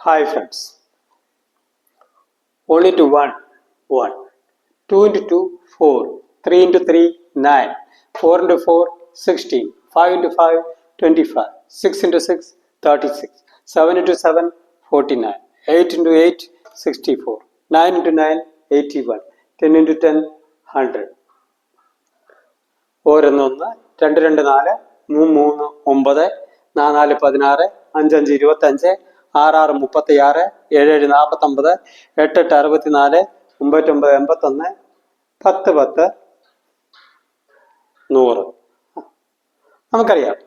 Hi friends. Only to 1, 1. 2 into 2, 4. 3 into 3, 9. 4 into 4, 16. 5 into 5, 25. 6 into 6, 36. 7 into 7, 49. 8 into 8, 64. 9 into 9, 81. 10 into 10, 100. 1 1 2 2 4 3 3 9 4 4 16 5 5 25 6 6 36 7 7 49 8 8 64 9 9 81 10 10 100. നമുക്കറിയാം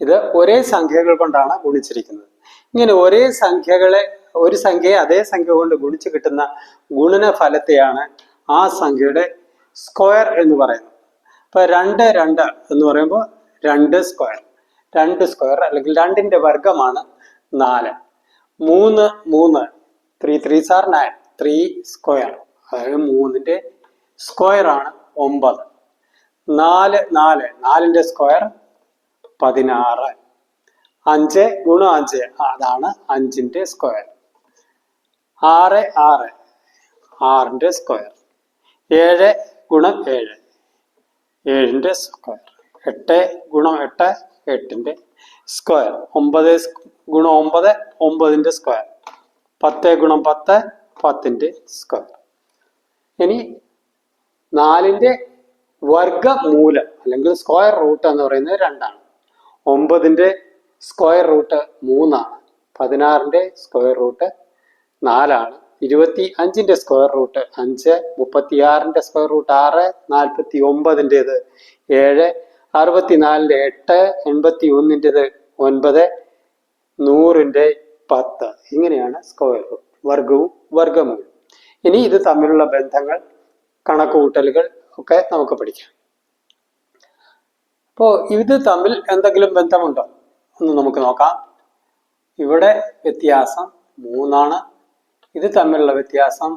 ഇത് ഒരേ സംഖ്യകൾ കൊണ്ടാണ് ഗുണിച്ചിരിക്കുന്നത്. ഇങ്ങനെ ഒരേ സംഖ്യകളെ ഒരു സംഖ്യയെ അതേ സംഖ്യ കൊണ്ട് ഗുണിച്ച് കിട്ടുന്ന ഗുണനഫലത്തെയാണ് ആ സംഖ്യയുടെ സ്ക്വയർ എന്ന് പറയുന്നത്. ഇപ്പൊ 2 2 എന്ന് പറയുമ്പോൾ 2 സ്ക്വയർ അല്ലെങ്കിൽ 2ന്റെ വർഗമാണ് 4. 3 3 3 3s are 9 3 സ്ക്വയർ, അതായത് 3ന്റെ സ്ക്വയർ ആണ് 9. 4 4 4ന്റെ സ്ക്വയർ 16. 5 ഗുണം 5 അതാണ് 5ന്റെ സ്ക്വയർ. 6 6 6ന്റെ സ്ക്വയർ. 7 ഗുണം 7 7ന്റെ സ്ക്വയർ. 8 ഗുണം 8 8ന്റെ സ്ക്വയർ. 9 ഗുണം 9 9ന്റെ സ്ക്വയർ. 10 ഗുണം 10 10ന്റെ സ്ക്വയർ. ഇനി 4ന്റെ വർഗമൂലം അല്ലെങ്കിൽ സ്ക്വയർ റൂട്ട് എന്ന് പറയുന്നത് 2 ആണ്. 9ന്റെ സ്ക്വയർ റൂട്ട് 3 ആണ്. 16ന്റെ സ്ക്വയർ റൂട്ട് 4 ആണ്. 25ന്റെ സ്ക്വയർ റൂട്ട് 5, 36ന്റെ സ്ക്വയർ റൂട്ട് 6, 49ൻ്റെത് 7, 64ന്റെ 8, 81ൻ്റെത് 9, 100ന്റെ 10. ഇങ്ങനെയാണ് സ്ക്വയർ റൂട്ട്, വർഗവും വർഗമൂലം. ഇനി ഇത് തമ്മിലുള്ള ബന്ധങ്ങൾ, കണക്കുകൂട്ടലുകൾ ഒക്കെ നമുക്ക് പഠിക്കാം. അപ്പോൾ ഇത് തമ്മിൽ എന്തെങ്കിലും ബന്ധമുണ്ടോ എന്ന് നമുക്ക് നോക്കാം. ഇവിടെ വ്യത്യാസം 3 ആണ്. ഇത് തമ്മിലുള്ള വ്യത്യാസം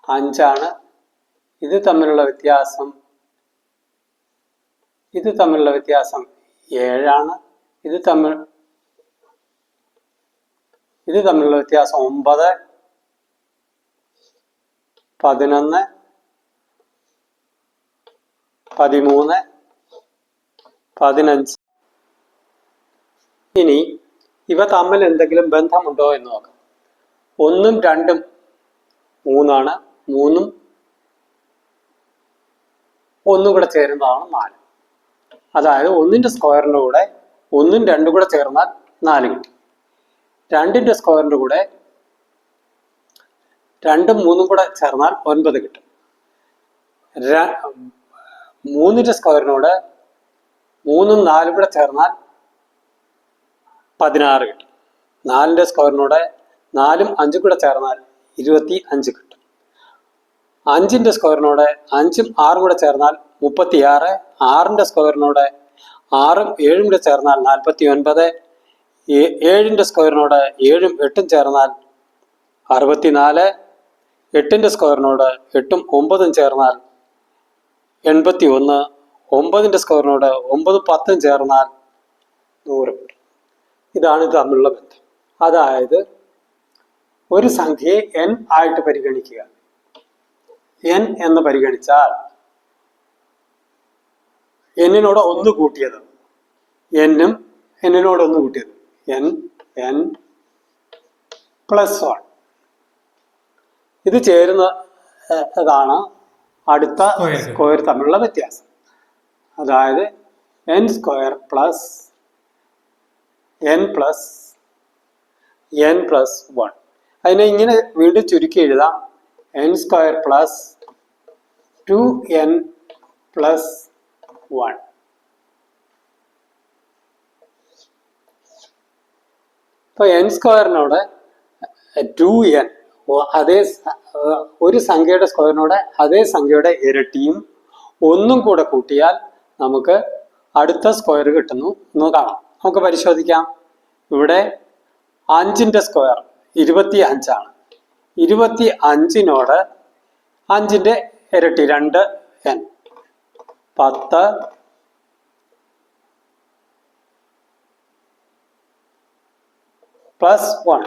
5 ആണ്. ഇത് തമ്മിലുള്ള വ്യത്യാസം 7 ആണ്. ഇത് തമ്മിലുള്ള വ്യത്യാസം 9, 11, 13, 15. ഇനി ഇവ തമ്മിൽ എന്തെങ്കിലും ബന്ധമുണ്ടോ എന്ന് നോക്കാം. 1ഉം 2ഉം 3 ആണ്. 3ഉം 1ഉം കൂടെ ചേരുന്നതാണ് 4. അതായത് 1ന്റെ സ്ക്വയറിന്റെ കൂടെ 1ഉം 2ഉം കൂടെ ചേർന്നാൽ 4 കിട്ടി. 2ന്റെ സ്ക്വയറിന്റെ കൂടെ 2ഉം 3ഉം കൂടെ ചേർന്നാൽ 9 കിട്ടും. 3ന്റെ സ്ക്വയറിനോട് 3ഉം 4ഉം കൂടെ ചേർന്നാൽ 16 കിട്ടും. 4ന്റെ സ്ക്വയറിനോട് 4ഉം 5ഉം കൂടെ ചേർന്നാൽ 25 കിട്ടും. 5ന്റെ സ്ക്വയറിനോട് 5ഉം 6ഉം കൂടെ ചേർന്നാൽ 36. 6ന്റെ സ്ക്വയറിനോട് 6ഉം 7ഉം കൂടെ ചേർന്നാൽ 49. 7ന്റെ സ്ക്വയറിനോട് 7ഉം 8ഉം ചേർന്നാൽ 64. 8ന്റെ സ്ക്വയറിനോട് 8ഉം 9ഉം ചേർന്നാൽ 81. 9ന്റെ സ്ക്വയറിനോട് 9ഉം 10ഉം ചേർന്നാൽ 100 കിട്ടും. ഇതാണ് ഇത് തമ്മിലുള്ള ബന്ധം. അതായത് ഒരു സംഖ്യയെ n ആയിട്ട് പരിഗണിക്കുക. n എന്ന് പരിഗണിച്ചാൽ എന്നിനോട് 1 കൂട്ടിയത്, n-ഉം എന്നിനോട് 1 കൂട്ടിയത്, n പ്ലസ് 1. ഇത് ചേരുന്നതാണ് അടുത്ത സ്ക്വയർ തമ്മിലുള്ള വ്യത്യാസം. അതായത് n square plus n plus 1. അതിനെ ഇങ്ങനെ വീണ്ടും ചുരുക്കി എഴുതാം. n square plus 2n plus 1. ഇപ്പൊ n സ്ക്വയറിനോട് 2n, അതേ ഒരു സംഖ്യയുടെ സ്ക്വയറിനോട് അതേ സംഖ്യയുടെ ഇരട്ടിയും 1ഉം കൂടെ കൂട്ടിയാൽ നമുക്ക് അടുത്ത സ്ക്വയർ കിട്ടുന്നു എന്ന് കാണാം. നമുക്ക് പരിശോധിക്കാം. ഇവിടെ 5ന്റെ സ്ക്വയർ 25 ആണ്. 25നോട് 5ന്റെ ഇരട്ടി 2n, 10, പ്ലസ് 1.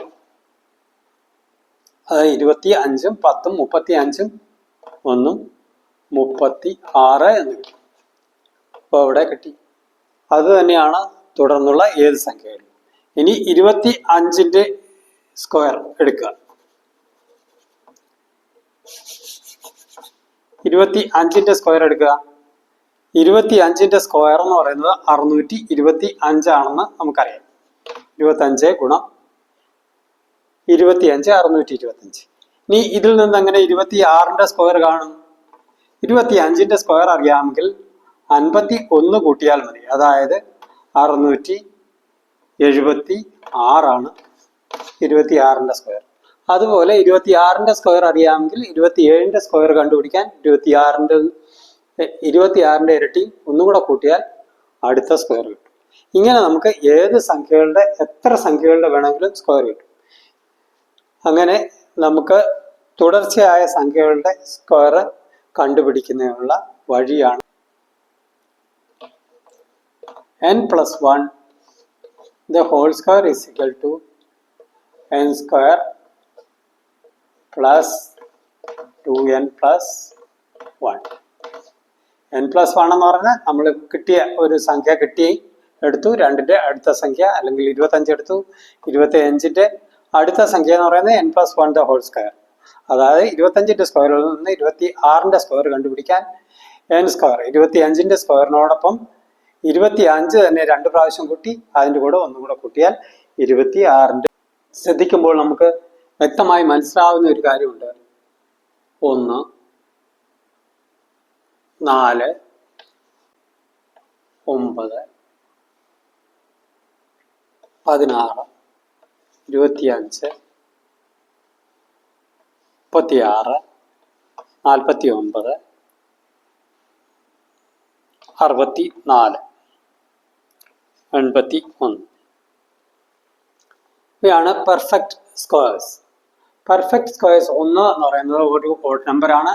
അത് 25ഉം 10ഉം 35ഉം 1ഉം 36 എന്ന് കിട്ടും. അപ്പോൾ ഇവിടെ കിട്ടി. അത് തന്നെയാണ് തുടർന്നുള്ള ഏത് സംഖ്യകൾ. ഇനി 25ന്റെ സ്ക്വയർ എടുക്കുക. 25ന്റെ സ്ക്വയർ എടുക്കുക. 25ന്റെ സ്ക്വയർ എന്ന് പറയുന്നത് 625 ആണെന്ന് നമുക്കറിയാം. 25 ഗുണം 25 625. ഇനി ഇതിൽ നിന്ന് എങ്ങനെ 26ന്റെ സ്ക്വയർ കാണും? 25ന്റെ സ്ക്വയർ അറിയാമെങ്കിൽ 51 കൂട്ടിയാൽ മതി. അതായത് 676 ആണ് 26ന്റെ സ്ക്വയർ. അതുപോലെ 26ന്റെ സ്ക്വയർ അറിയാമെങ്കിൽ 27ന്റെ സ്ക്വയർ കണ്ടുപിടിക്കാൻ 26ന്റെ ഇരട്ടി ഒന്നുകൂടെ കൂട്ടിയാൽ അടുത്ത സ്ക്വയർ കിട്ടും. ഇങ്ങനെ നമുക്ക് ഏത് സംഖ്യകളുടെ എത്ര സംഖ്യകളുടെ വേണമെങ്കിലും സ്ക്വയർ കിട്ടും. അങ്ങനെ നമുക്ക് തുടർച്ചയായ സംഖ്യകളുടെ സ്ക്വയർ കണ്ടുപിടിക്കുന്നതിനുള്ള വഴിയാണ് n+1 the whole square is equal to n square plus 2n plus 1. n+1 എന്ന് പറഞ്ഞാൽ നമ്മൾ കിട്ടിയ ഒരു സംഖ്യ എടുത്തു, 2ന്റെ അടുത്ത സംഖ്യ, അല്ലെങ്കിൽ 25 എടുത്തു, 25ന്റെ അടുത്ത സംഖ്യ എന്ന് പറയുന്നത് n+1 the whole square. അതായത് 25ന്റെ സ്ക്വയറിൽ നിന്ന് 26ന്റെ സ്ക്വയർ കണ്ടുപിടിക്കാൻ n സ്ക്വയർ 25ന്റെ സ്ക്വയറിനോടൊപ്പം 25 തന്നെ 2 പ്രാവശ്യം കൂട്ടി അതിൻ്റെ കൂടെ ഒന്നുകൂടെ കൂട്ടിയാൽ 26ന്റെ. ശ്രദ്ധിക്കുമ്പോൾ നമുക്ക് വ്യക്തമായി മനസ്സിലാവുന്ന ഒരു കാര്യമുണ്ട്. 1, 4, 9, 16, 25, 36, 49, 64, 81. ഇവയാണ് പെർഫെക്റ്റ് സ്ക്വയേഴ്സ്. പെർഫെക്റ്റ് സ്ക്വയേഴ്സ് 1 എന്ന് പറയുന്നത് ഒരു ഓഡ് നമ്പറാണ്.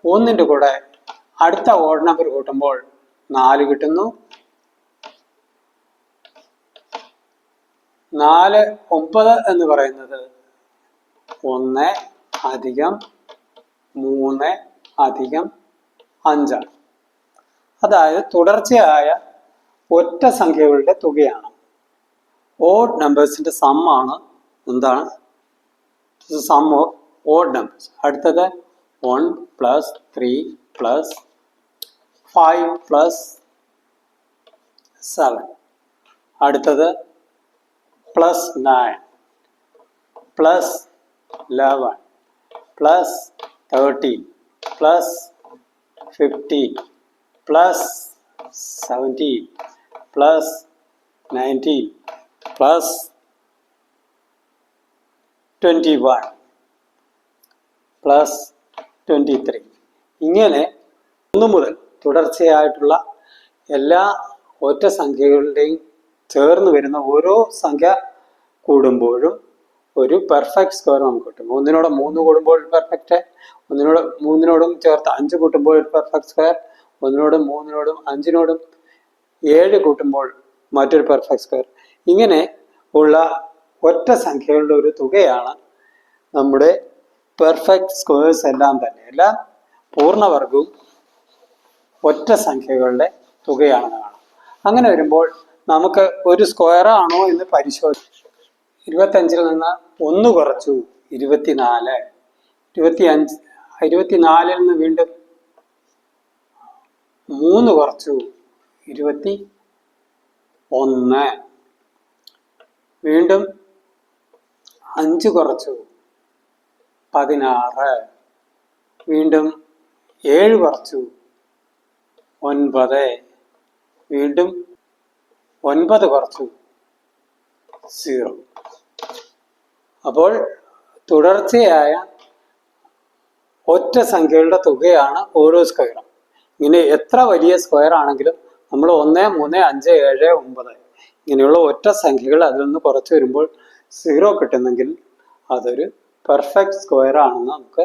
1ന്റെ കൂടെ അടുത്ത ഓഡ് നമ്പർ കൂട്ടുമ്പോൾ 4 കിട്ടുന്നു. 4, 9 എന്ന് പറയുന്നത് 1 അധികം 3 അധികം 5 ആണ്. അതായത് തുടർച്ചയായ ഒറ്റ സംഖ്യകളുടെ തുകയാണ്. ഓഡ് നമ്പേഴ്സിന്റെ സം ആണ് എന്താണ്? Sum of odd numbers. അടുത്തത് 1 + 3 + 5 + 7. അടുത്തത് +9 +11 +13 +15 +17 +19 +21 +23. ഇങ്ങനെ 1 മുതൽ തുടർച്ചയായിട്ടുള്ള എല്ലാ ഒറ്റ സംഖ്യകളുടെയും ചേർന്ന് വരുന്ന ഓരോ സംഖ്യ കൂടുമ്പോഴും ഒരു പെർഫെക്റ്റ് സ്ക്വയർ നമുക്ക് കിട്ടും. 1നോട് 3 കൂടുമ്പോൾ പെർഫെക്റ്റ്, 3നോടും ചേർത്ത് 5 കൂട്ടുമ്പോൾ ഒരു പെർഫെക്റ്റ് സ്ക്വയർ, 1നോടും 3നോടും 5നോടും 7 കൂട്ടുമ്പോൾ മറ്റൊരു പെർഫെക്റ്റ് സ്ക്വയർ. ഇങ്ങനെ ഉള്ള ഒറ്റ സംഖ്യകളുടെ ഒരു തുകയാണ് നമ്മുടെ പെർഫെക്റ്റ് സ്ക്വയേഴ്സ് എല്ലാം തന്നെ. എല്ലാ പൂർണ്ണവർഗവും ഒറ്റ സംഖ്യകളുടെ തുകയാണെന്ന് കാണാം. അങ്ങനെ വരുമ്പോൾ നമുക്ക് ഒരു സ്ക്വയർ ആണോ എന്ന് പരിശോധിക്കാം. 25ൽ നിന്ന് 1 കുറച്ചു 24, 24ൽ നിന്ന് വീണ്ടും 3 കുറച്ചു 21, വീണ്ടും 5 കുറച്ചു 16, വീണ്ടും 7 കുറച്ചു 9, വീണ്ടും 9 കുറച്ചു 0. അപ്പോൾ തുടർച്ചയായ ഒറ്റ സംഖ്യകളുടെ തുകയാണ് ഓരോ സ്ക്വയറും. ഇങ്ങനെ എത്ര വലിയ സ്ക്വയർ ആണെങ്കിലും നമ്മൾ 1, 3, 5, 7, 9 ഇങ്ങനെയുള്ള ഒറ്റ സംഖ്യകൾ അതിൽ നിന്ന് കുറച്ച് വരുമ്പോൾ 0 കിട്ടുന്നെങ്കിൽ അതൊരു പെർഫെക്റ്റ് സ്ക്വയർ ആണെന്ന് നമുക്ക്